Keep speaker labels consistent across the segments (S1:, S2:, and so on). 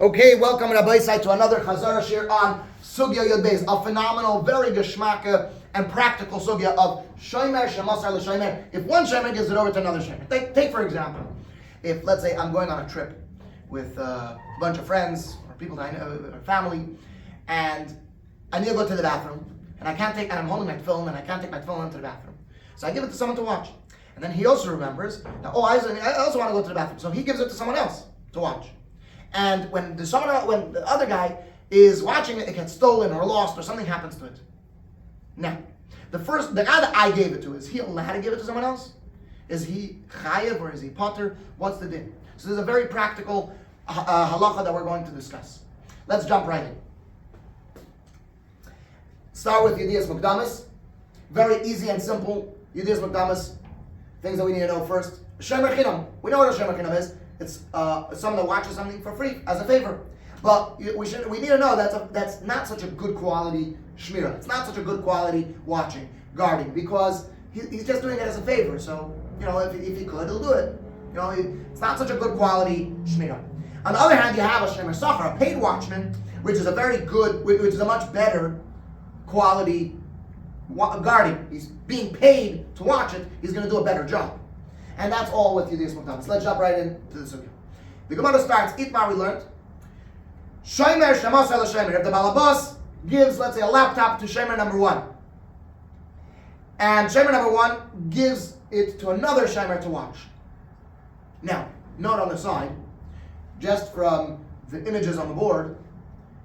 S1: Okay, welcome to another Chazara Shiur on Sugya Yud Beis, a phenomenal, very geschmacka and practical sugya of Shomar, Shemasar, Leshomer. If one Shomer gives it over to another Shomer. Take for example, if let's say I'm going on a trip with a bunch of friends or people that I know, or family, and I need to go to the bathroom, and I'm holding my tefillin, and I can't take my tefillin into the bathroom. So I give it to someone to watch. And then he also remembers that, I also want to go to the bathroom. So he gives it to someone else to watch. And when the other guy is watching it, it gets stolen or lost or something happens to it. Now, the guy that I gave it to, is he allowed to give it to someone else? Is he chayev or is he potter? What's the din? So there's a very practical halacha that we're going to discuss. Let's jump right in. Start with Yedias Mukdamas. Very easy and simple. Yedias Mukdamas. Things that we need to know first. Shemer Chinam. We know what a Shemer Chinam is. It's someone that watches something for free as a favor. But we need to know that's not such a good quality shmira. It's not such a good quality watching, guarding, because he's just doing it as a favor. So, if he could, he'll do it. It's not such a good quality shmira. On the other hand, you have a shemer sachar, a paid watchman, which is a much better quality guarding. He's being paid to watch it. He's going to do a better job. And that's all with Yedias Mukdamas. Let's jump right into the sugya. The Gemara starts, Itmar we learned, Shomer, Shemasar, Leshomer. If the balabas gives, let's say, a laptop to Shomer number one, and Shomer number one gives it to another Shomer to watch. Now, note on the side, just from the images on the board,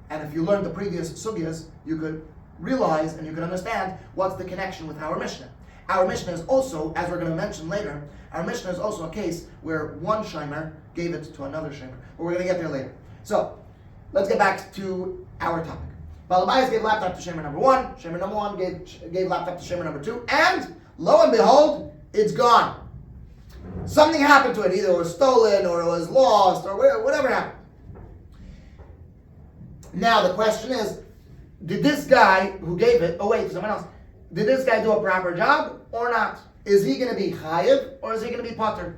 S1: and if you learned the previous sugyas, you could realize and you could understand what's the connection with our Mishnah. Our Mishnah is also, as we're going to mention later, our Mishnah is also a case where one Shomer gave it to another Shomer. But we're going to get there later. So, let's get back to our topic. Balabais gave laptop to Shomer number one. Shomer number one gave laptop to Shomer number two. And, lo and behold, it's gone. Something happened to it. Either it was stolen, or it was lost, or whatever happened. Now, the question is, did this guy who gave it, to someone else, did this guy do a proper job or not? Is he going to be chayev or is he going to be potter?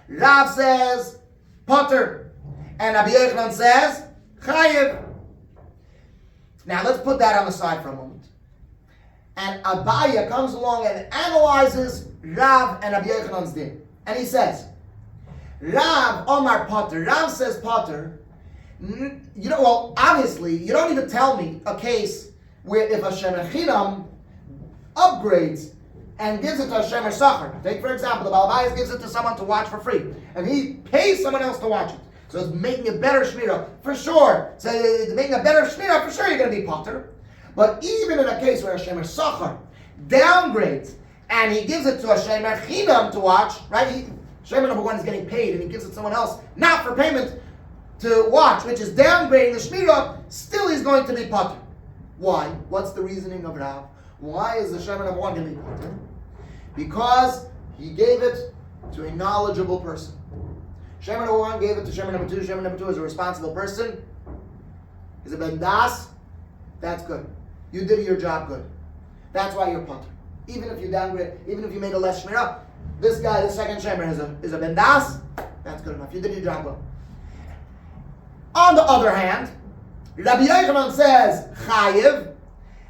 S1: Rav says potter, and Rabbi Yochanan says chayev. Now let's put that on the side for a moment. And Abaya comes along and analyzes Rav and Rabbi Yochanan's din, and he says, Rav Omar potter. Rav says potter. Obviously, you don't need to tell me a case where if a shemer chinam upgrades and gives it to a shemer sachar. Take for example, the balabais gives it to someone to watch for free, and he pays someone else to watch it. So it's making a better shmira for sure. So making a better shmira for sure, you're going to be potter. But even in a case where a shemer sachar downgrades and he gives it to a shemer chinam to watch, right? Shemer number one is getting paid, and he gives it to someone else not for payment to watch, which is downgrading the shmira. Still, he's going to be potter. Why? What's the reasoning of Rav? Why is the Shomer number one going to be potter? Because he gave it to a knowledgeable person. Shomer number one gave it to Shomer number two. Shomer number two is a responsible person. Is a ben das. That's good. You did your job good. That's why you're potter. Even if you downgrade, even if you made a less shmira, this guy, the second Shomer, is a ben das. That's good enough. You did your job well. On the other hand, Rabbi Yochanan says chayev.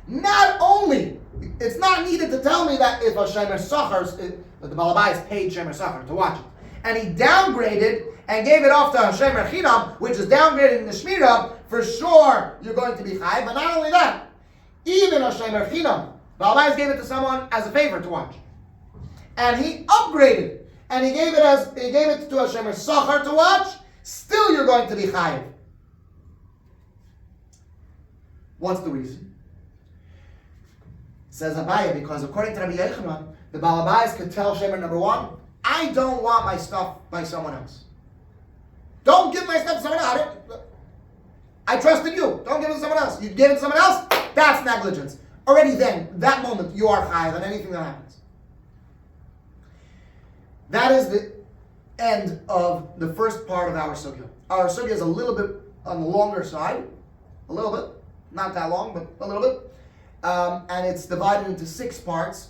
S1: Not only, it's not needed to tell me that if a shemer sachar, the balabais paid shemer sachar to watch it, and he downgraded and gave it off to a shemer chinam, which is downgrading the shmira, for sure you're going to be chayev. But not only that, even a shemer chinam, balabais gave it to someone as a favor to watch, and he upgraded and he gave it to a shemer sachar to watch. Still, you're going to be chayev. What's the reason? Says Abaya, because according to Rabbi Yochanan, the balabais could tell Shomer number one, I don't want my stuff by someone else. Don't give my stuff to someone else. I trusted you. Don't give it to someone else. You give it to someone else, that's negligence. Already then, that moment, you are chayav on anything that happens. That is the end of the first part of our sugya. Our sugya is a little bit on the longer side, a little bit. Not that long, but a little bit. And it's divided into 6 parts.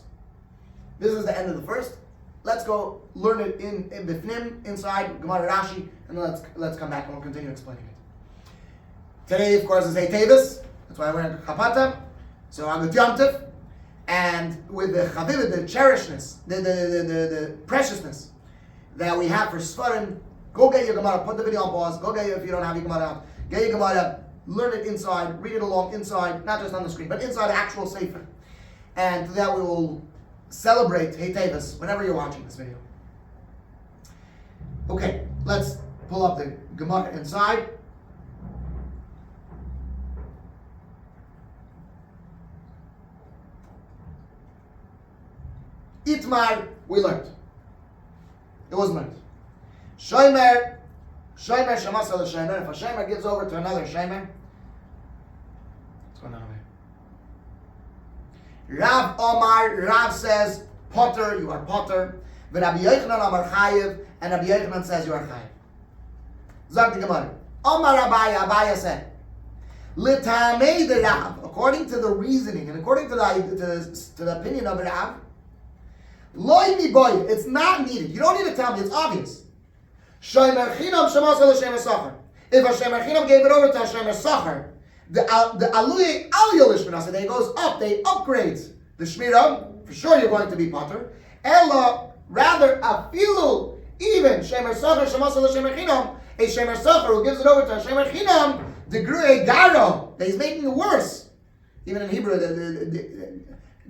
S1: This is the end of the first. Let's go learn it in Bifnim, inside Gemara and Rashi, and let's come back and we'll continue explaining it. Today, of course, is Hey Tevis. That's why I'm wearing a chapata. So I'm the Yom Tov, and with the chavivah, the cherishness, the preciousness that we have for Sfarim, go get your Gemara, put the video on pause, go get it if you don't have your Gemara out. Get your Gemara, learn it inside, read it along inside, not just on the screen, but inside the actual Sefer. And to that we will celebrate Hey Tevis whenever you're watching this video. Okay, let's pull up the Gemara inside. Itmar, we learned. It was learned. Shomer, Shemasar L'Shomer. If a Shomer gives over to another Shomer, what's going on over here? Rav Omar, Rav says, Potter, you are Potter. But Rabbi Yochanan Omar Chayev, and Rabbi Yochanan says you are Chayev. Zog the Gemara. Omar Abaya said, L'tamei the Rav, according to the reasoning and according to the opinion of Rav, Loi mi boy, it's not needed. You don't need to tell me, it's obvious. Shomer chinam shemasar l'shemer sachar. If a shemer chinam gave it over to a shemer sachar, the aluye aliyah l'shmirah, they goes up, they upgrade the shmirah. For sure, you're going to be potter. Ella, rather afilu, even shemer sachar shemasar l'shemer chinam, a shemer sachar who gives it over to a shemer chinam, the grue garo, that he's making it worse. Even in Hebrew, the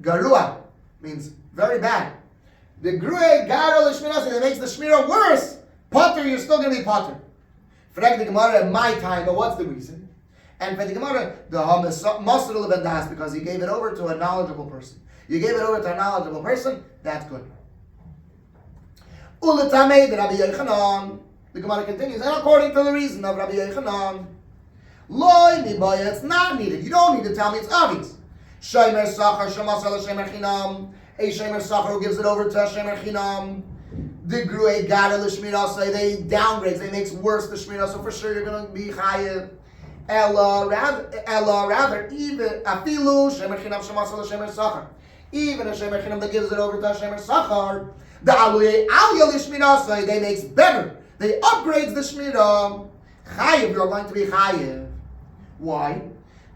S1: garua means very bad. The grue garo l'shmirah, that makes the shmirah worse. Potter, you're still going to be potter. For the Gemara, in my time, but what's the reason? And for the Gemara, the masr levendas, because he gave it over to a knowledgeable person. You gave it over to a knowledgeable person, that's good. Uletamei the Rabbi Yochanan. The Gemara continues, and according to the reason of Rabbi Yochanan, Loi mi boya, it's not needed. You don't need to tell me, it's obvious. Shomer sachar shemasar l'shemer chinam. A shemer sachar who gives it over to a shemer chinam. The grue gada l'shmirah, so they downgrades, they makes worse the shmirah, so for sure you're going to be chayev. Ella, rather, even afilu shemer chinam shemasar l'shemer sachar. Even a shemer chinam that gives it over to a shemer sachar, the aluye aliyah l'shmirah, so they makes better. They upgrades the shmirah. Chayev, you're going to be chayev. Why?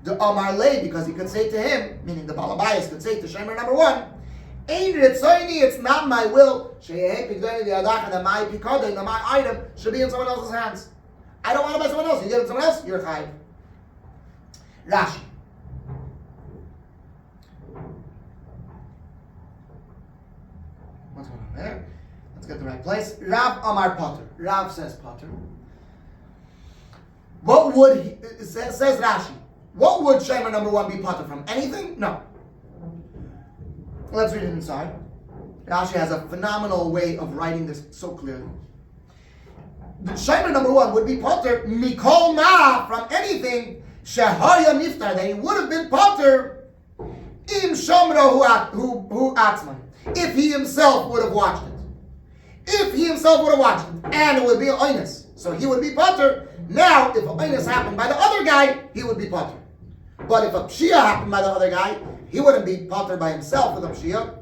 S1: The Amar Lei, because he could say to him, meaning the Balabayas could say to shemer number one, it's not my will that my pikadon, that my item should be in someone else's hands. I don't want to buy someone else. You give it to someone else, you're chayiv. Rashi. What's going on there? Let's get the right place. Rav Amar Potter. Rav says Potter. What would he, says Rashi, what would shemer number one be Potter from? Anything? No. Let's read it inside. Rashi has a phenomenal way of writing this so clearly. The shemer number one would be potter mikol ma, from anything shehaya niftar, that he would have been potter im shomro hu atzman, if he himself would have watched it. If he himself would have watched it, and it would be an oinus, so he would be potter. Now, if an oinus happened by the other guy, he would be potter. But if a pshia happened by the other guy, he wouldn't be potter by himself with a pshia.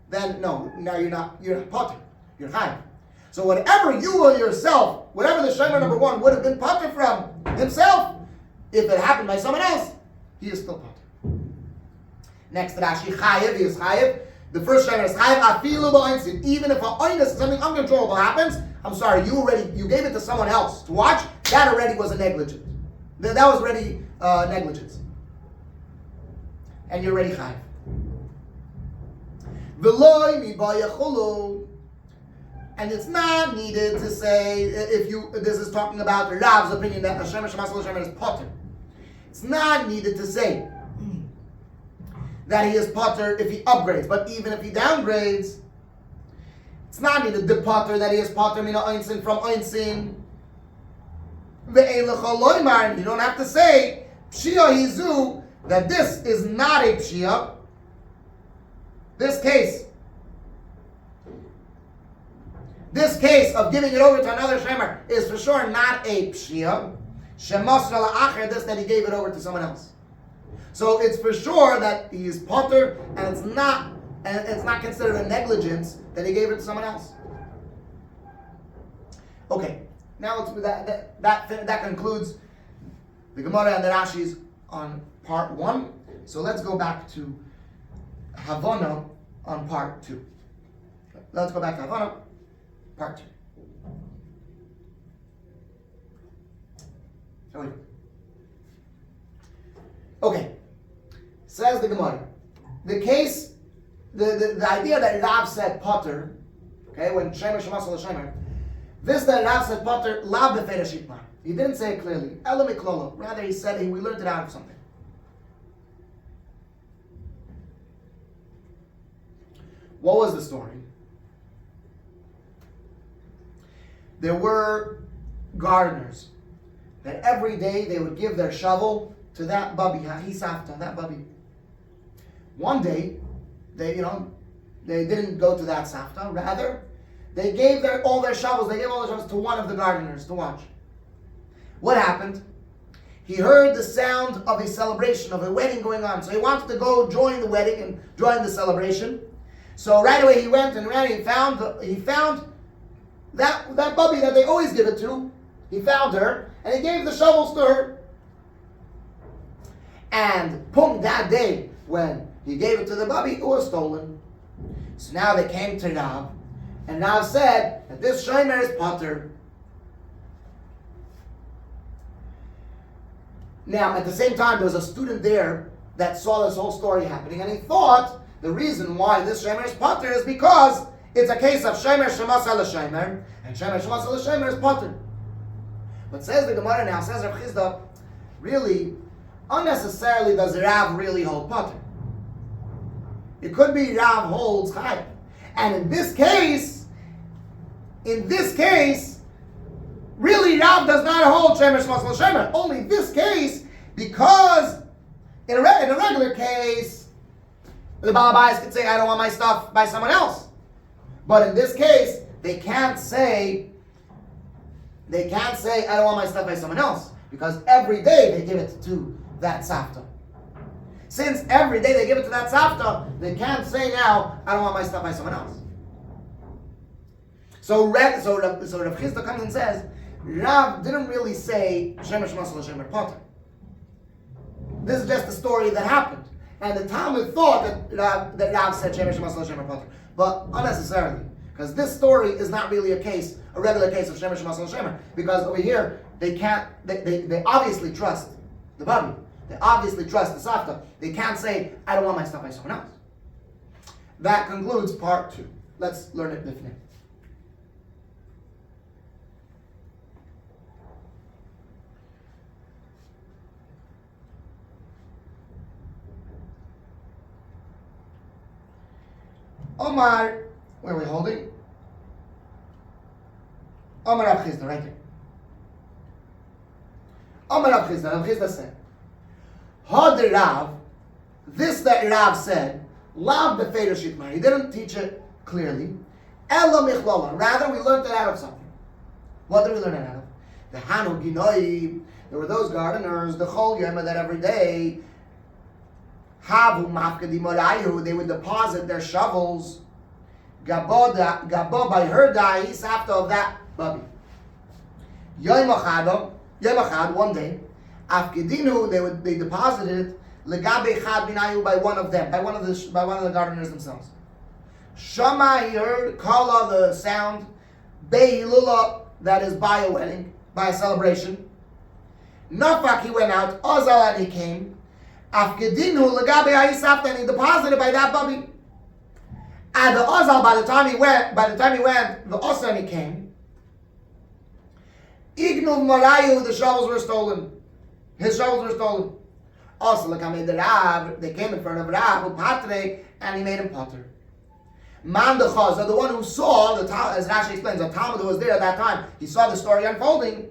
S1: Then no, now you're not potter. You're chayiv. So whatever you or yourself, whatever the shemer number one would have been potter from himself, if it happened by someone else, he is still potter. Next, Rashi chayiv, he is chayiv. The first shemer is chayiv afilu ba'insin. Even if a oinus, something uncontrollable happens, I'm sorry, you gave it to someone else to watch. That already was a negligence. That was already negligence. And you're already chayiv. V'loi mi ba'yacholu. And it's not needed to say, this is talking about Rav's opinion that Hashem is potter. It's not needed to say that he is potter if he upgrades, but even if he downgrades, it's not needed the potter that he is potter mina einsin from einsin. And you don't have to say pshia hizu, that this is not a pshia. This case of giving it over to another shemer is for sure not a pshia. Shemasra la'acher, this that he gave it over to someone else. So it's for sure that he is potter, and it's not considered a negligence that he gave it to someone else. Okay, Now that concludes the Gemara and the Rashi's on part 1. So let's go back to Havana on part 2. Let's go back to Havana, part 2. Shall we? Okay. Says the Gemara. The case, the idea that Rav said Potter, okay, when Shemer Shemasar L'Shomer, this that Rav said Potter, Lav Befeira Shitmar. He didn't say it clearly. Ela Miklolo. Rather, he said we learned it out of something. What was the story? There were gardeners that every day they would give their shovel to that bubby, Hahisafta, that bubby. One day, they didn't go to that safta. Rather, they gave all their shovels to one of the gardeners to watch. What happened? He heard the sound of a celebration, of a wedding going on. So he wanted to go join the wedding and join the celebration. So right away he went and ran. He found that bubby that they always give it to. He found her and he gave the shovels to her. And boom, that day when he gave it to the bubby, it was stolen. So now they came to Rav, and Rav said that this Shomer is Potter. Now, at the same time, there was a student there that saw this whole story happening, and he thought the reason why this Shomer is Potter is because it's a case of Shomer Shemasar L'Shomer, and Shomer Shemasar L'Shomer is Potter. But says the Gemara now, says Rav Chizda, really, unnecessarily does Rav really hold Potter. It could be Rav holds Chayv. And in this case, really Rav does not hold Shemer Shemasar L'Shomer. Only this case, because in a regular case, the Balabais could say, I don't want my stuff by someone else. But in this case, they can't say, I don't want my stuff by someone else. Because every day they give it to that Safta. Since every day they give it to that Safta, they can't say now, I don't want my stuff by someone else. So Rav Chizda comes and says, Rav didn't really say Shemer Shemasar L'Shomer Potter. This is just a story that happened. And the Talmud thought that Rav said Shemer Shemasar L'Shomer Potter. But unnecessarily. Because this story is not really a regular case of Shemer Shemasar L'Shomer. Because over here, they obviously trust the Bubby. They obviously trust the Safta. They can't say, I don't want my stuff by someone else. That concludes part 2. Let's learn it bifnei. Omar, where are we holding? Omar Rav Chizda, right here. Omar Rav Chizda said, Had Rav, this that Rav said, Lav Befeira Shitmar. He didn't teach it clearly. Ela Michlala. Rather, we learned it out of something. What did we learn it out of? The Hanu Ginoi. There were those gardeners, the Chol Yema, that every day Havu Mafkedi Morayu, they would deposit their shovels. Gabo by her day, he's after of that bubby. Yom Achad, one day, Afkedinu, they deposited it legabe chad minayu by one of them, by one of the gardeners themselves. Shama, he heard kala, the sound, beilula, that is by a wedding, by a celebration. Nafak, he went out. Ozal, and he came. Afkedinu legabe ha'isafta, and he deposited by that bubby. And the Ozal, by the time he went, the Osa, and he came. Ignuv Morayu, the shovels were stolen. His shovels were stolen. Also, the Rav, they came in front of Rav, Patre, and he made him potter. Man the Chazar, the one who saw, as Rashi explains, the Talmud who was there at that time, he saw the story unfolding.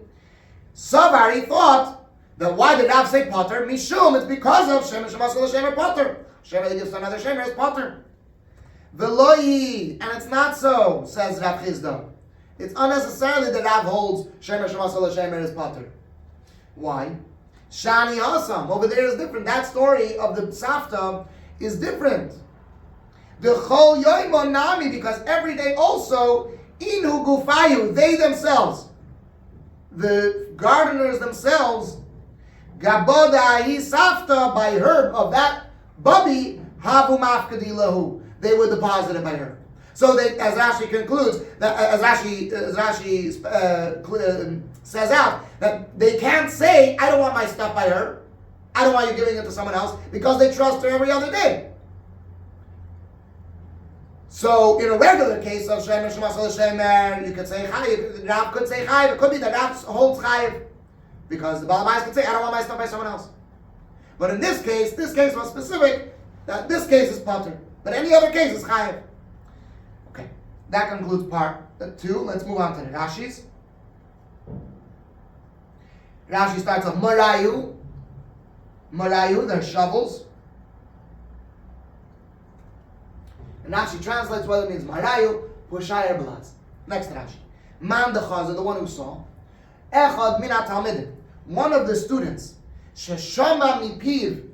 S1: Savar, he thought that why did Rav say potter? Mishum, it's because of Shemer Shemasar L'Shomer potter. Shemer, they give to another Shemer as potter. Veloyi, and it's not so, says Rav Chizda. It's unnecessarily that Rav holds Shemer Shemasar L'Shomer as potter. Why? Shani Hasam, over there is different. That story of the Safta is different. The Chol Yoimon Nami, because every day also, Inu Gufayu, they themselves. the gardeners themselves, Gaboda Isafta, by her of that bubby, Havu Mafkadi Lahu, they were deposited by her. So they, as Rashi concludes, that as Rashi says out, that they can't say, I don't want my stuff by her, I don't want you giving it to someone else, because they trust her every other day. So in a regular case of Shemer Shemasel Shemer, you could say Chayiv, the Rav could say Chayiv, it could be that Rav holds Chayiv, because the Baal Bayis could say, I don't want my stuff by someone else. But in this case was specific, that this case is Pater, but any other case is Chayiv. Okay, that concludes part 2. Let's move on to the Rashis. Rashi starts off Marayu, they're shovels. And Rashi translates what it means. Marayu, Pushayer Blaz. Next Rashi. Man the Chazar, the one who saw. Echad Minat Talmidim. One of the students. Sheshama Mipiv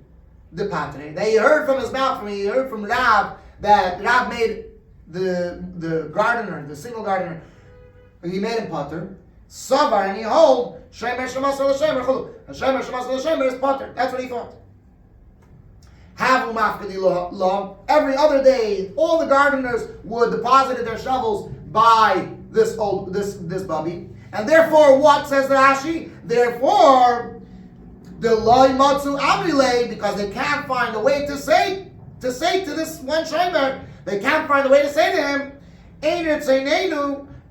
S1: the Patre. They heard from his mouth, he heard from Rav, that Rav made the gardener, the single gardener, he made him Pater. Savar, and he hold Shemer Shemasel Shemer Chulu. Shemer Shemasel Shemer is Pater. That's what he thought. Havu Mafkadi Lo. Every other day, all the gardeners would deposit their shovels by this bubby. And therefore, what says the Rashi? Therefore, the Loi Matzu Amrile, because they can't find a way to say to this one Shomer, they can't find a way to say to him,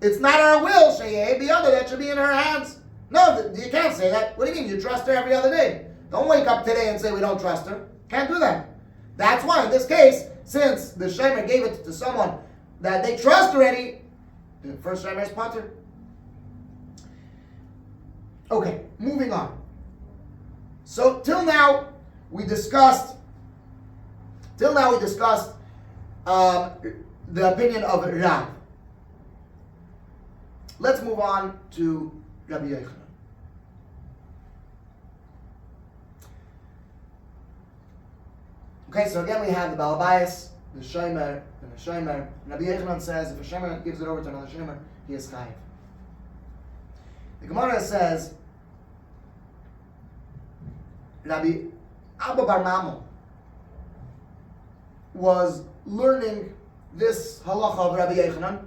S1: it's not our will, Sheyeh, the other, that should be in her hands. No, you can't say that. What do you mean? You trust her every other day. Don't wake up today and say we don't trust her. Can't do that. That's why in this case, since the Shomer gave it to someone that they trust already, the first Shomer is Pater. Okay, moving on. So till now we discussed the opinion of Rav. Let's move on to Rabbi Yochanan. Okay, so again we have the Baal Bayis, the Shomer, and the Shomer. Rabbi Yochanan says if a Shomer gives it over to another Shomer, he is chayiv. The Gemara says Rabbi Abba Bar Mamo was learning this halacha of Rabbi Yochanan.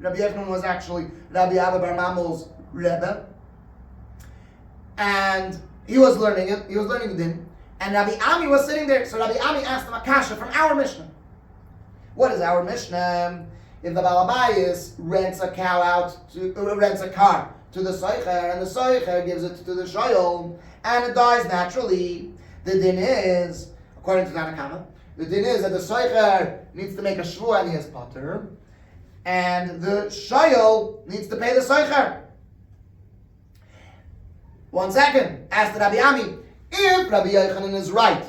S1: Rabbi Yochanan was actually Rabbi Abba Bar Mamo's Rebbe, and he was learning it. He was learning the din, and Rabbi Ami was sitting there. So Rabbi Ami asked him a kasha from our Mishnah. What is our Mishnah? If the Baal Bayis rents a car to the Soicher, and the Soicher gives it to the Shoyol, and it dies naturally, the din is, according to Tanakama, the din is that the Soicher needs to make a shvuah and he is Pater, and the Shoyol needs to pay the Soicher. 1 second, asked Rabbi Ami, if Rabbi Yochanan is right,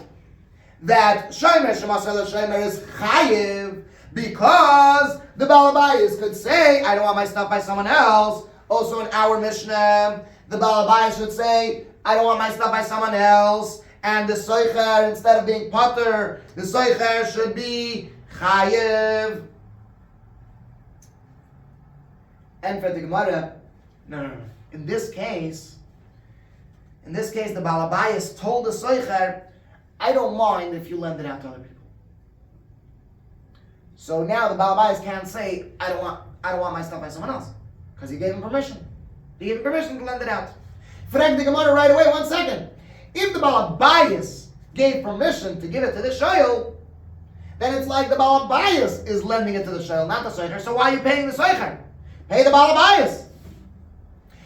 S1: that Shomer Shemasel Shomer is chayiv, because the Baal Bayis could say, I don't want my stuff by someone else. Also in our Mishnah, the Baal Bayis should say, I don't want my stuff by someone else. And the Soicher, instead of being Pater, the Soicher should be chayiv. And for the Gemara, no. In this case, the Baal Bayis told the Soicher, I don't mind if you lend it out to other people. So now the Baal Bayis can't say, I don't want my stuff by someone else, because he gave him permission. He gave him permission to lend it out. Frag the Gemara right away, 1 second. If the Baal Bayis gave permission to give it to the Shoyol, then it's like the Baal Bayis is lending it to the Shoyol, not the Soicher. So why are you paying the Soicher? Pay the Baal Bayis.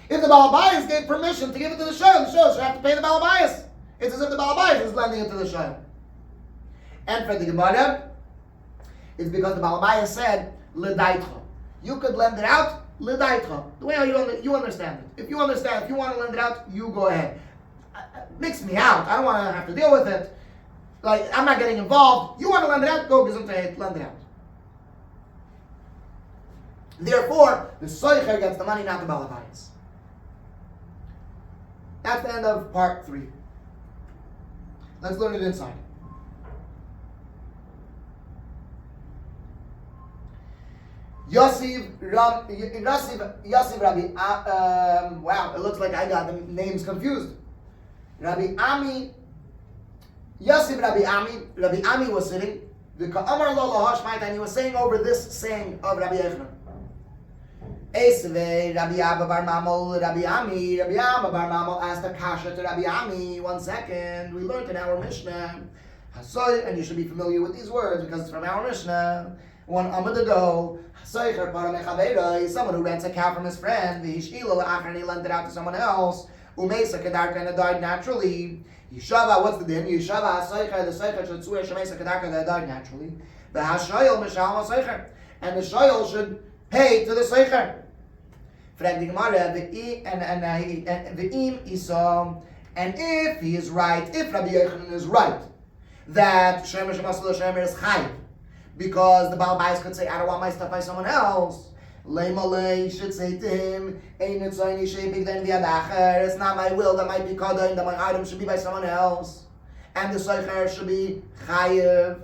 S1: If the Baal Bayis gave permission to give it to the Shoyol should have to pay the Baal Bayis. It's as if the Baal Bayis is lending it to the Shoyol. And for the Gemara, it's because the Baal Bayis said, L'daitcha. You could lend it out, L'daitcha. The way you understand it. If you want to lend it out, you go ahead. Mix me out. I don't want to have to deal with it. Like, I'm not getting involved. You want to lend it out, go gesundheit, lend it out. Therefore, the Soicher gets the money, not the Baal Bayis. That's the end of part 3. Let's learn it inside. Yosef Rabbi. Wow, it looks like I got the names confused. Rabbi Ami. Yosef Rabbi Ami. Rabbi Ami was sitting. And he was saying over this saying of Rabbi Yochanan. Esve Rabbi Abba Bar Mamol Rabbi Ami. Rabbi Abba Bar Mamol asked a kasha to Rabbi Ami. 1 second. We learned in our Mishnah. And you should be familiar with these words because it's from our Mishnah. 1 amud ago, someone who rents a cow from his friend, and he lent it out to someone else, and it died naturally. Yeshiva, what's the din? Yeshiva, the seicher should swear shemesa kedarka that died naturally. The hashayil mishal seicher, and the shayil should pay to the seicher. And if he is right, if Rabbi Yochanan is right, that Shomar Shomar is chayv, because the Baal Bayis could say, I don't want my stuff by someone else. Leimalei should say to him, it's not my will that might be kadon, that my item should be by someone else. And the Seicher should be chayiv.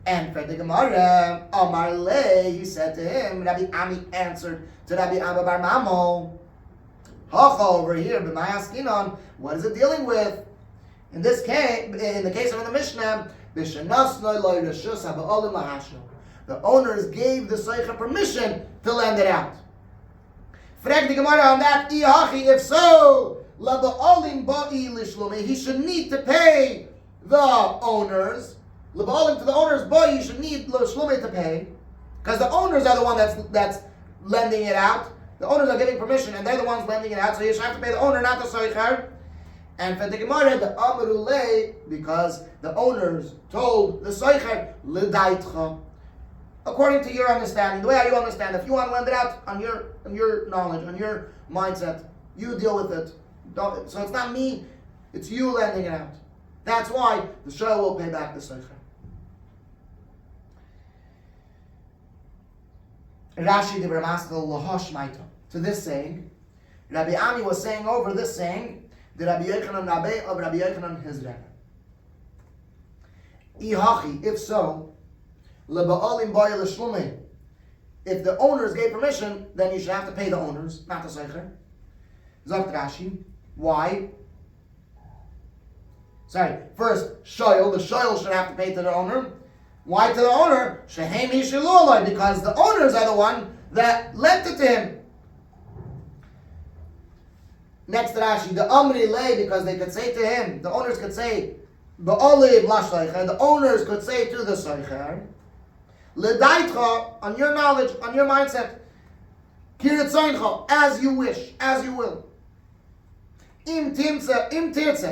S1: And for the Gemara, Amar Lei, he said to him, Rabbi Ami answered to Rabbi Abba Bar Mamo, Hacha over here, b'may askinon, what is it dealing with? In this case, in the case of the Mishnah, the owners gave the Seicher permission to lend it out. Frag the Gemara on that, if so, he should need to pay the owners. To the owners, boy, you should need to pay, because the owners are the one that's lending it out. The owners are giving permission, and they're the ones lending it out, so you should have to pay the owner, not the Seicher. And for the Gemara, the Amarulei, because the owners told the Seicher, L'daitcha. According to your understanding, the way you understand, if you want to lend it out on your knowledge, on your mindset, you deal with it. So it's not me, it's you lending it out. That's why the Shah will pay back the Seicher. Rashi the Bramaskal Lahosh Maito. To this saying, Rabbi Ami was saying over this saying, the Rabbi Yochanan Rabbi of Rabbi Yochanan his Rebbe. If so, if the owners gave permission, then you should have to pay the owners, not the Seicher. Zakt Rashi. Why? First, Shoyl, the Shoyl should have to pay to the owner. Why to the owner? Because the owners are the one that lent it to him. Next Rashi, the Amri Lei, because they could say to him, the owners could say, the owners could say to the Seicher, L'daitcha, on your knowledge, on your mindset, Kiritzaincha, as you wish, as you will. Im tirtza,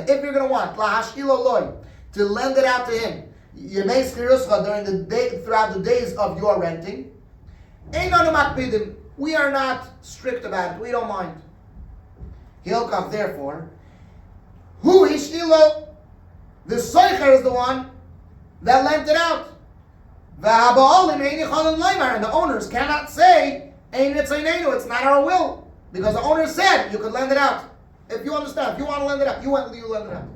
S1: if you're going to want, Lahashilo loy, to lend it out to him, Yemei Skiruscha, during the day, throughout the days of your renting, Einanu Makpidim, we are not strict about it, we don't mind. Hilkach, therefore, who Hishilo, the Seicher is the one that lent it out. And the owners cannot say, it's not our will. Because the owner said you could lend it out. If you understand, if you want to lend it out, you lend it out.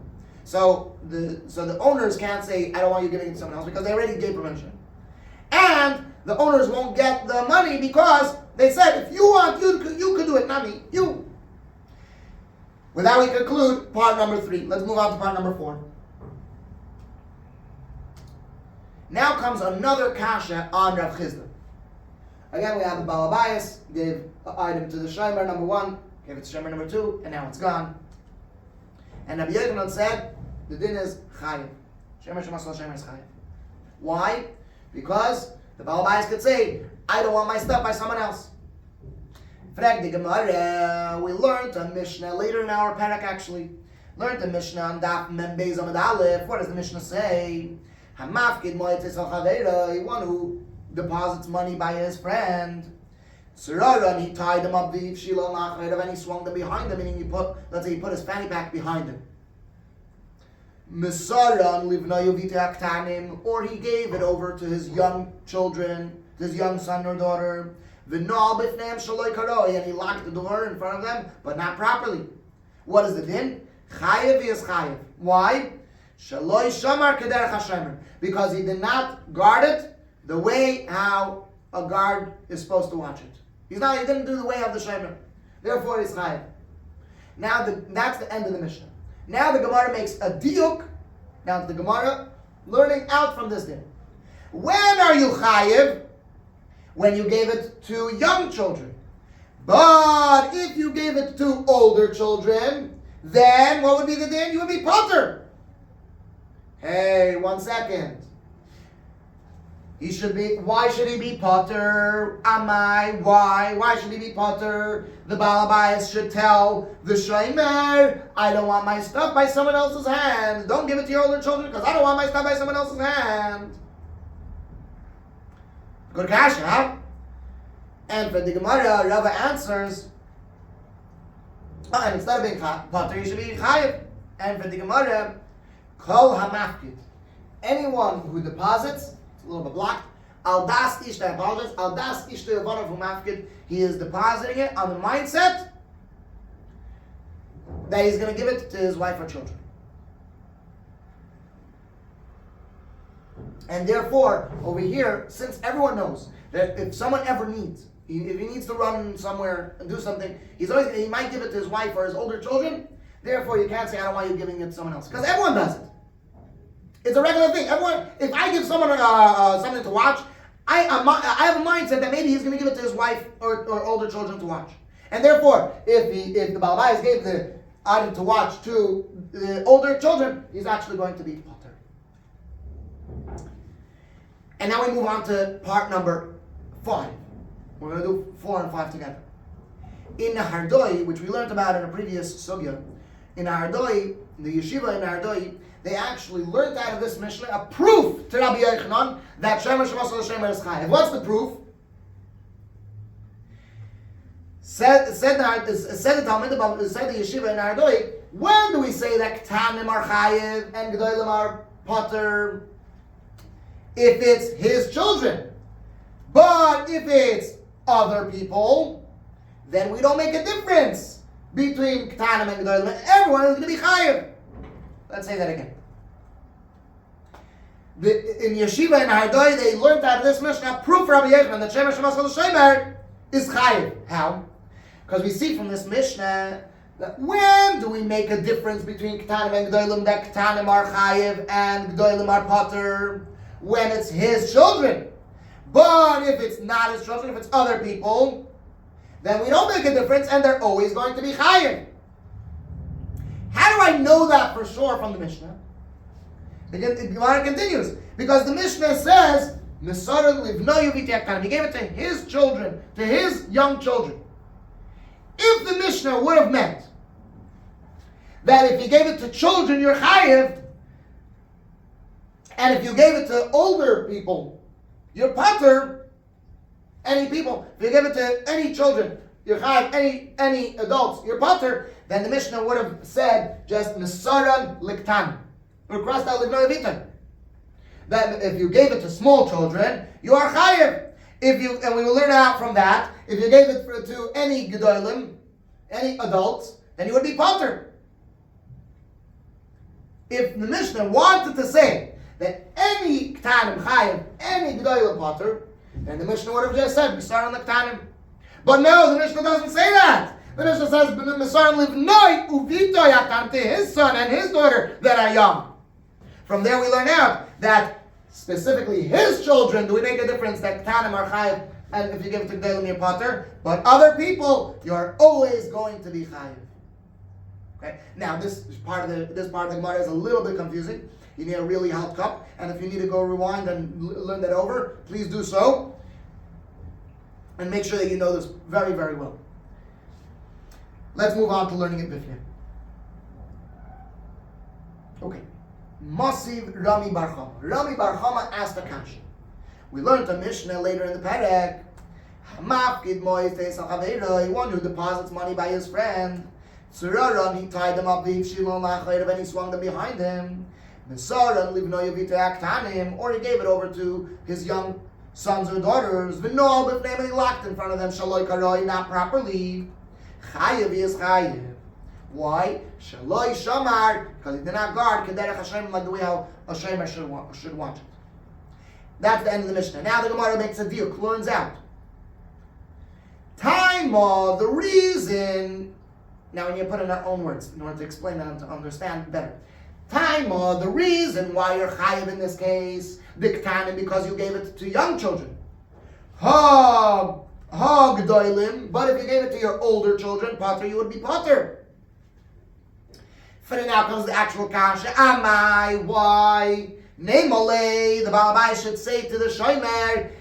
S1: So the owners can't say, I don't want you giving it to someone else, because they already gave permission. And the owners won't get the money because they said, if you want, you could do it, not me, you. With that we conclude part number 3. Let's move on to part number 4. Now comes another kasha on Rav Chisda. Again, we have the Baal Bayis, gave an item to the Shomar number 1, gave it to Shomar number 2, and now it's gone. And Rabbi Yochanan said, the din is chayiv. Shomar is chayiv. Why? Because the Baal Bayis could say, I don't want my stuff by someone else. Frag the Gemara, we learned a Mishnah later in our parak actually. Learned the Mishnah on Daf Mem Beis Amud Aleph. What does the Mishnah say? Hamafkid moetes al one who deposits money by his friend. Tzarara, and he tied him up the shila lachayrav, and he swung them behind him, meaning let's say he put his fanny pack behind him. Mesaran livnayu v'te aktanim, or he gave it over to his young children, to his young son or daughter. V'nal b'fneim shaloi karoi, and he locked the door in front of them, but not properly. What is the din? Chayev is chayev. Why? Shaloi shamar kederech hashemer, because he did not guard it the way how a guard is supposed to watch it. He didn't do the way of the Shomar. Therefore, he's chayiv. Now, that's the end of the Mishnah. Now the Gemara makes a diuk. Now the Gemara learning out from this din. When are you chayiv? When you gave it to young children. But if you gave it to older children, then what would be the din? You would be potter. Hey, 1 second. Why should he be potter? Why? Why should he be potter? The Baal Habayis should tell the Shomer, I don't want my stuff by someone else's hand. Don't give it to your older children because I don't want my stuff by someone else's hand. Good kasha, huh? And for the Gemara, Rava answers, and instead of being potter, you should be chayiv. And for the Gemara, kol hamafkid, anyone who deposits, a little bit blocked. Al das ishta, I apologize. Al das ishta yavanav hu mafkid. He is depositing it on the mindset that he's going to give it to his wife or children. And therefore, over here, since everyone knows that if someone ever needs, if he needs to run somewhere and do something, he might give it to his wife or his older children. Therefore, you can't say, I don't want you giving it to someone else. Because everyone does it. It's a regular thing. Everyone, if I give someone something to watch, I have a mindset that maybe he's going to give it to his wife or older children to watch. And therefore, if the Baal Habayis gave the item to watch to the older children, he's actually going to be potter. And now we move on to part number 5. We're going to do 4 and 5 together. In Hardoi, which we learned about in a previous sugya, in Hardoi, the Yeshiva in Hardoi, they actually learned out of this Mishnah a proof to Rabbi Yochanan that Shomar Shemasa L'Shomar is chayiv. What's the proof? Said the Talmud, said the Yeshiva in Hardoi, when do we say that Ketanim are chayiv and Gedolim are potter? If it's his children. But if it's other people, then we don't make a difference between Ketanim and Gedolim. Everyone is going to be chayiv. Let's say that again. In Yeshiva and Hardoi, they learned out of this Mishnah proof for Rabbi Yochanan that Shomar Shemasa L'Shomar is chayiv. How? Because we see from this Mishnah that when do we make a difference between Ketanim and Gedolim, that Ketanim are chayiv and Gedolim are potter? When it's his children. But if it's not his children, if it's other people, then we don't make a difference and they're always going to be chayiv. How do I know that for sure from the Mishnah? The Gemara continues. Because the Mishnah says, he gave it to his children, to his young children. If the Mishnah would have meant that if you gave it to children, you're chayiv, and if you gave it to older people, you're potter, any people, if you give it to any children, you're chayiv, any adults, you're potter, then the Mishnah would have said just Mesaran Liktan, or crossed out Livno Yavita. That if you gave it to small children, you are chayiv. And we will learn out from that, if you gave it to any gedolim, any adults, then you would be potter. If the Mishnah wanted to say that any ktanim chayiv, any gedolim potter, then the Mishnah would have just said Mesaran Liktanim. But no, the Mishnah doesn't say that. The Mishnah says, Mesaran Livnoi Uvito Yakamte, his son and his daughter that are young. From there we learn out that specifically his children, do we make a difference that Ketanim are chayiv, and if you give it to Gedolim you're potter, but other people, you're always going to be chayiv. Okay? Now this part of the Gemara is a little bit confusing. You need a really hot cup, and if you need to go rewind and learn that over, please do so. And make sure that you know this very, very well. Let's move on to learning it bifnim. Okay. Masiv Rami Bar Chama. Rami Bar Chama asked a kasha. We learned a Mishnah later in the Perek. Hamafkid mois teisal chaveiroi, one who deposits money by his friend. Tzuraran, he tied them up, shilon lachayrav, and he swung them behind him. Mesaran livno yavita aktanim, or he gave it over to his young sons or daughters. V'no b'fneim, and he locked in front of them. Shaloi karoi, not properly. Chayev is chayev. Why? Shaloi shamar, because he did not guard Kederech Hashem like the way how a shomer should watch it. That's the end of the Mishnah. Now the Gemara makes a deal, learns out. Taima, the reason. Now when you put it in our own words, in order to explain that and to understand better. Taima, the reason why you're chayiv in this case, diktanim, because you gave it to young children. Ha g'doilim, but if you gave it to your older children, pater, you would be pater. For now comes the actual kasha. Amai, why? Namely, the Balabai should say to the Shomer,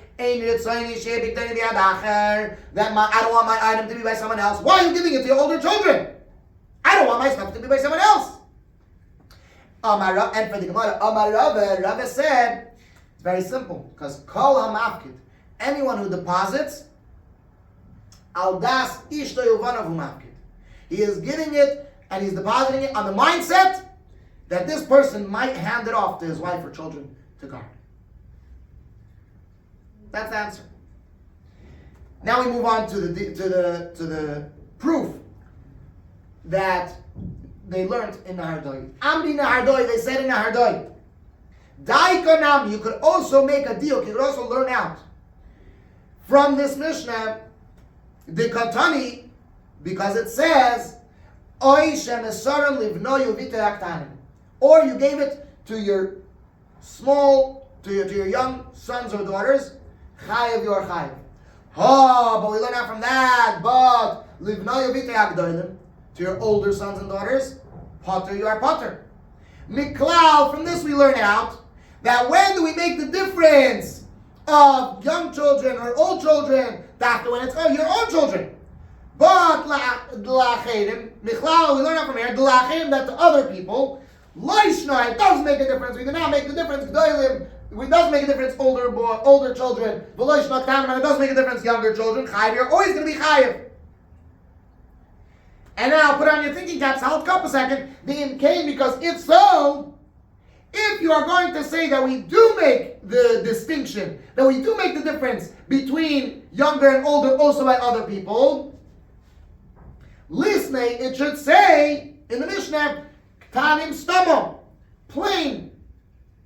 S1: that I don't want my item to be by someone else. Why are you giving it to your older children? I don't want my stuff to be by someone else. And for the Gemara, Rava said, it's very simple, because kol hamafkid, anyone who deposits, al das ishto yuvanav mafkid. He is giving it and he's depositing it on the mindset that this person might hand it off to his wife or children to guard. That's the answer. Now we move on to the proof that they learned in Nahardoi. Amdi Nahardoi, they said in Nahardoi. Daikonam, you could also make a deal, you could also learn out from this Mishnah, the Katani, because it says, Oy shemesarim livnoyu v'teraktanim. Or you gave it to your your young sons or daughters, chayev your chayev. But we learn out from that, but livnoyu v'terakdoilim, to your older sons and daughters, pater, you are pater. Miklal, from this we learn out that when do we make the difference of young children or old children? That's when it's your own children. But Miklal, we learn out from here, that to other people, Leishna, it does make a difference. We do not make the difference. It does make a difference. Older children, and it does make a difference. Younger children, chayiv, you're always going to be chayiv. And now put on your thinking caps. Hold up a second. The in came because if so, if you are going to say that we do make the distinction, that we do make the difference between younger and older, also by other people, listening, it should say in the Mishnah, Ktanim Stamo, plain,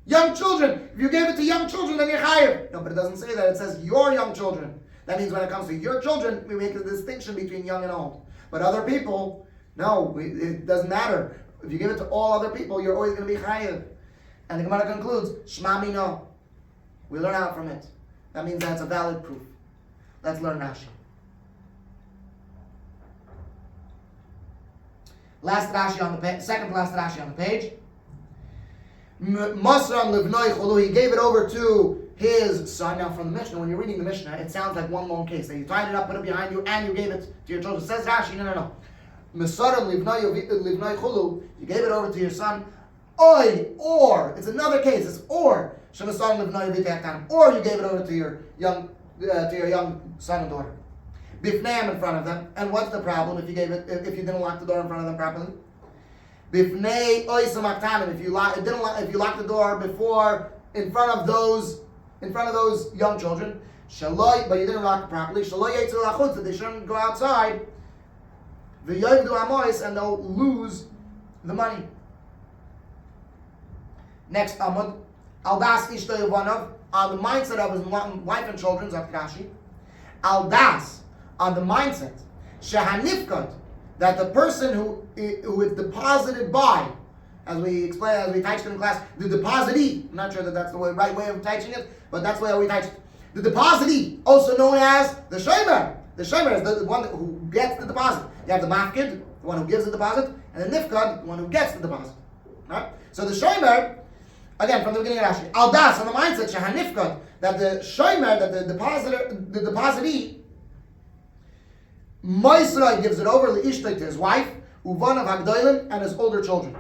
S1: young children. If you gave it to young children, then you're chayiv. No, but it doesn't say that. It says your young children. That means when it comes to your children, we make a distinction between young and old. But other people, no, it doesn't matter. If you give it to all other people, you're always going to be chayiv. And the Gemara concludes, Shma mino. We learn out from it. That means that's a valid proof. Let's learn Rashi. Last Rashi on the page, second to last Rashi on the page. Masran livnoi chulu, he gave it over to his son. Now from the Mishnah, when you're reading the Mishnah, it sounds like one long case. That you tied it up, put it behind you, and you gave it to your children. It says Rashi, no. Masran livnoi chulu, you gave it over to your son. Oy, or, it's another case, it's or. Shemasran livnoi v'te'aktanim, or you gave it over to your young son and daughter. Bifneim in front of them. And what's the problem if you gave it? If you didn't lock the door in front of them properly? Bifnei oisam aktanim. If you lock the door before in front of those young children, shaloi, but you didn't lock it properly. Shaloi yetzu lachutz, that they shouldn't go outside. V'yoyvdu amois, and they'll lose the money. Next amud, aldas ishto yovanov, on the mindset of his wife and children, Zak Rashi. Aldas, on the mindset, shehanifkot, that the person who is deposited by, as we touched in class, the depositee. I'm not sure that that's the right way of teaching it, but that's the way we teach it. The depositee, also known as the Shomер. The Shommer is the one who gets the deposit. You have the mafkid, the one who gives the deposit, and the nifkad, the one who gets the deposit. Right? So the Shomер, again from the beginning of Rashi, aldas, on the mindset, shehanifkad, that the Shomer, that the depositee, Moisrai gives it over to his wife, Uvan of Hagdoilim, and his older children.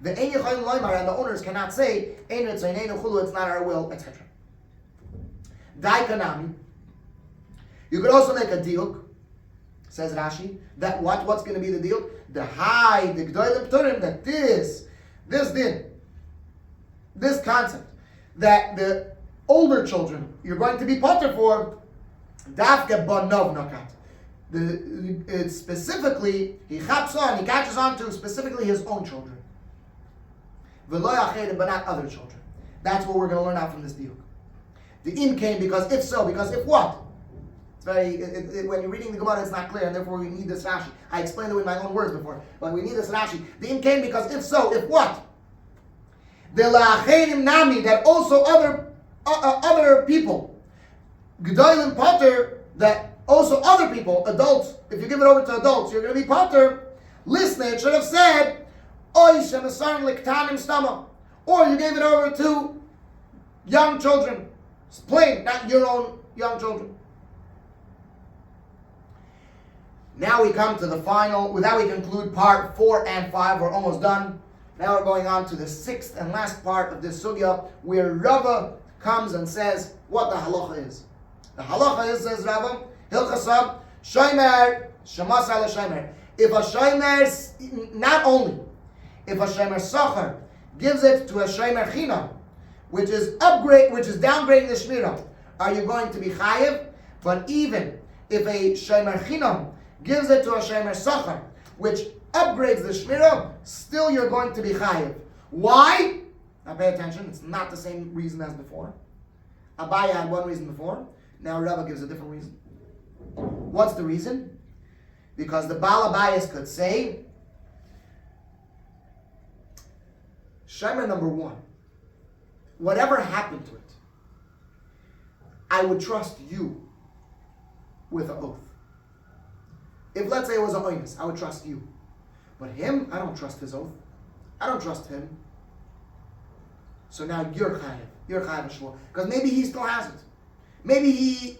S1: The and the owners cannot say, it's not our will, etc. Daikanami. You could also make a deal, says Rashi, that what's going to be the deal? The Gdoilim Turim, that this concept, that the older children, you're going to be potter for, Dafke Bonov Nakat. It's specifically, he catches on to specifically his own children. But not other children. That's what we're going to learn out from this deal. The im came because if so, because if what? It's very, when you're reading the Gemara, it's not clear, and therefore we need this Rashi. I explained it with my own words before, but we need this Rashi. The im came because if so, if what? The la'achenim nami, that also other people, Gedolim Potter, that also other people, adults, if you give it over to adults, you're going to be Potter. Listen, it should have said, Oy shemesar liktanim stama, or you gave it over to young children. It's plain, not your own young children. Now we come to the final, with that we conclude part 4 and 5, we're almost done. Now we're going on to the 6th and last part of this sugya, where Rava comes and says what the halacha is. The halacha is, says Rava, Hilchasab, Shomar, Shemasar L'Shomar. If a Shomer, not only, if a Shomer Sachar gives it to a Shomer Chinam, which is downgrading the Shmirah, are you going to be Chayiv? But even if a Shomer Chinam gives it to a Shomer Sachar, which upgrades the Shmirah, still you're going to be Chayiv. Why? Now pay attention, it's not the same reason as before. Abaya had one reason before, now Rava gives a different reason. What's the reason? Because the Baal Abayas could say, Shomer number 1, whatever happened to it, I would trust you with an oath. If let's say it was a oinus, I would trust you. But him, I don't trust his oath. I don't trust him. So now you're chayiv. You're chayiv shvua. Because maybe he still has it. Maybe he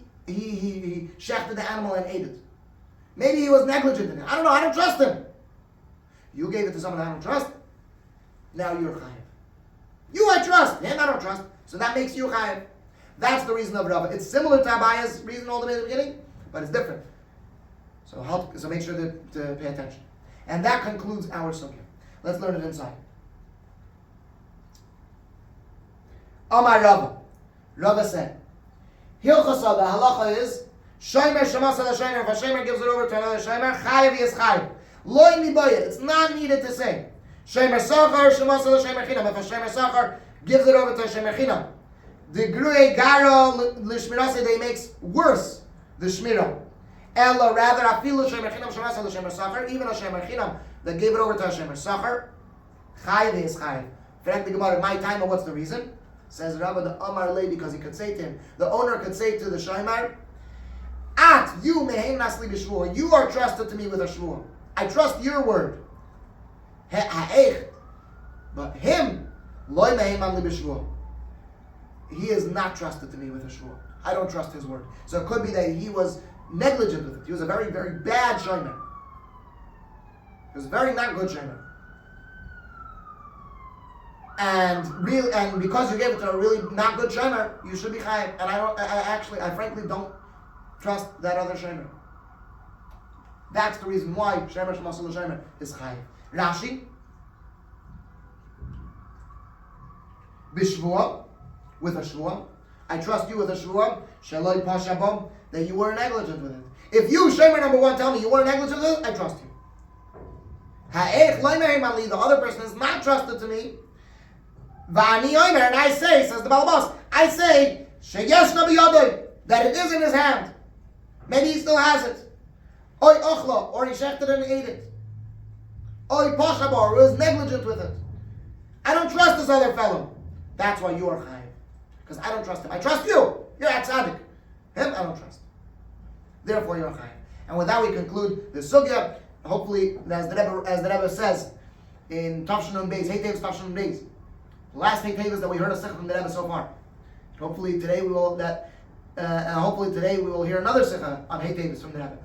S1: shechted the animal and ate it. Maybe he was negligent in it. I don't know. I don't trust him. You gave it to someone I don't trust. Now you're chayiv. You I trust. Him I don't trust. So that makes you chayiv. That's the reason of Rava. It's similar to Abaya's reason all the way at the beginning, but it's different. So make sure to pay attention. And that concludes our sugya. Let's learn it inside. Amar Rava. Rava said, Hilchasa, the halacha is, Shomer shemasar l'shomer, if a shomer gives it over to another shomer, chayiv is chayiv. Loi miboya, it's not needed to say. Shomer sachar, shemasar l'shomer chinam. If a shomer sachar gives it over to a shomer chinam, the grue garo l'shmirase, they makes worse the shmirah. Ella, rather, afilu shomer chinam shemasar l'shomer sachar, even a shomer chinam that gave it over to a shomer sachar, chayiv is chayiv. Fact, the Gemara, my time, what's the reason? Says Rabba the Amar Lei, because he could say to him, the owner could say to the Shomar, At you mehem nasli b'shvua, you are trusted to me with a shvua. I trust your word. Ha'eich, but him, loy mehem nasli b'shvua. He is not trusted to me with a shvua. I don't trust his word. So it could be that he was negligent with it. He was a very, very bad Shomar. He was a very not good Shomar. And because you gave it to a really not good shomer, you should be chayiv. And I frankly don't trust that other shomer. That's the reason why shomer shemasar l'shomer is chayiv. Rashi, b'shvua, with a shvua, I trust you with a shvua, shaloi pashabom, that you were negligent with it. If you, shomer number 1, tell me you were negligent with it, I trust you. Ha'eich loy mehem ali, the other person is not trusted to me. V'ani omer, and I say, says the Balabas, I say, sheyeshna b'yadoi, that it is in his hand. Maybe he still has it. Oy ochla, or he shechted and ate it. Oy pashabar, or was negligent with it. I don't trust this other fellow. That's why you are chayiv. Because I don't trust him. I trust you. You're a tzaddik. Him, I don't trust. Therefore, you're chayiv. And with that, we conclude the sugya. Hopefully, as the Rebbe says in Tavshin Beis, Heitev Tavshin Beis, the last Heitev that we heard a sikha from the Rebbe so far. Hopefully today we will hear another sikha on Heitev from the Rebbe.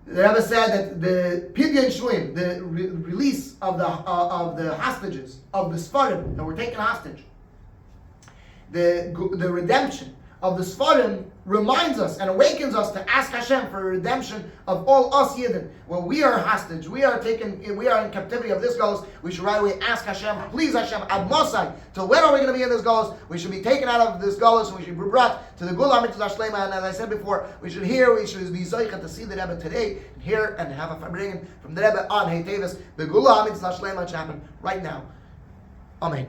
S1: The Rebbe said that the Pidyon Shuim, the release of the hostages of the Sfarim that were taken hostage, the redemption of the Sfarim reminds us and awakens us to ask Hashem for redemption of all us Yidden. When we are hostage, we are in captivity of this galus, we should right away ask Hashem, please Hashem, ad mosai, till when are we going to be in this galus? We should be taken out of this galus and we should be brought to the Gula Mitzvah Shlema. And as I said before, we should be zoicha to see the Rebbe today, and hear and have a farbringen from the Rebbe on Heitevis, the Gula Mitzvah Shlema, which happened right now. Amen.